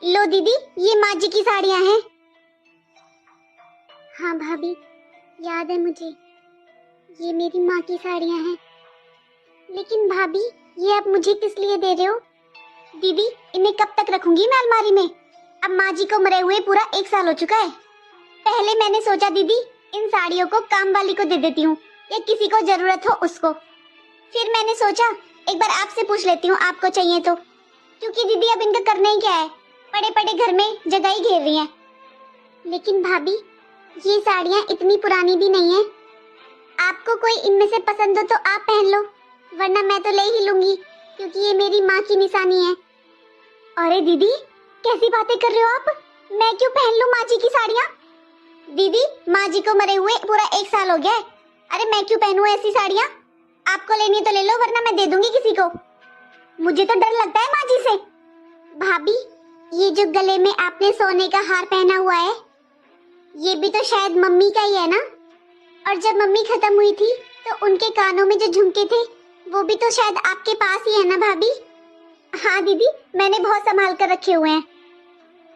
लो दीदी, ये माँ जी की साड़ियाँ हैं। हाँ भाभी, याद है मुझे, ये मेरी माँ की साड़ियाँ हैं। लेकिन भाभी, ये आप मुझे किस लिए दे रहे हो? दीदी, इन्हें कब तक रखूंगी मैं अलमारी में? अब माँ जी को मरे हुए पूरा 1 साल हो चुका है। पहले मैंने सोचा दीदी, इन साड़ियों को काम वाली को दे देती हूँ या किसी को जरूरत हो उसको। फिर मैंने सोचा एक बार आपसे पूछ लेती हूँ, आपको चाहिए तो। क्योंकि दीदी अब इनका करना ही क्या है, पड़े पड़े घर में जगह ही घेर रही हैं। लेकिन भाभी, ये साड़ियाँ इतनी पुरानी भी नहीं है। आपको कोई इनमें से पसंद हो तो आप पहन लो, वरना मैं तो ले ही लूंगी, क्योंकि ये मेरी माँ की निशानी है। अरे दीदी, कैसी बातें कर रहे हो आप? मैं क्यों पहन लूं माँ जी की साड़ियाँ? दीदी, माँ जी को मरे हुए पूरा 1 साल हो गया है। अरे मैं क्यों पहनूं ऐसी साड़ियाँ? आपको लेनी तो ले लो, वरना मैं दे दूंगी किसी को। मुझे तो डर लगता है माँ जी से। भाभी, ये जो गले में आपने सोने का हार पहना हुआ है, ये भी तो शायद मम्मी का ही है ना? और जब मम्मी खत्म हुई थी तो उनके कानों में जो झुमके थे, वो भी तो शायद आपके पास ही है ना भाभी? हाँ दीदी, मैंने बहुत संभाल कर रखे हुए हैं।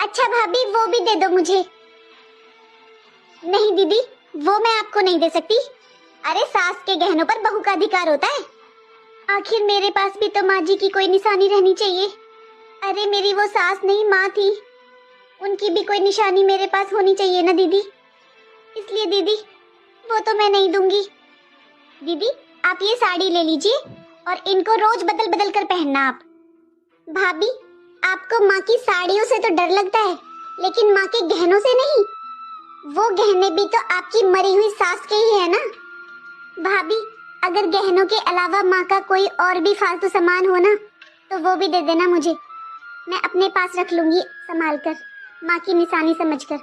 अच्छा भाभी, वो भी दे दो मुझे। नहीं दीदी, वो मैं आपको नहीं दे सकती। अरे सास के गहनों पर बहू का अधिकार होता है। आखिर मेरे पास भी तो माँ जी की कोई निशानी रहनी चाहिए। अरे मेरी वो सास नहीं, माँ थी, उनकी भी कोई निशानी मेरे पास होनी चाहिए ना दीदी। इसलिए दीदी, वो तो मैं नहीं दूंगी। दीदी, आप ये साड़ी ले लीजिए और इनको रोज बदल बदल कर पहनना आप। भाभी, आपको माँ की साड़ियों से तो डर लगता है, लेकिन माँ के गहनों से नहीं। वो गहने भी तो आपकी मरी हुई सास के ही है ना। भाभी, अगर गहनों के अलावा माँ का कोई और भी फालतू सामान हो ना, तो वो भी दे देना मुझे। मैं अपने पास रख लूंगी संभाल कर, माँ की निशानी समझकर।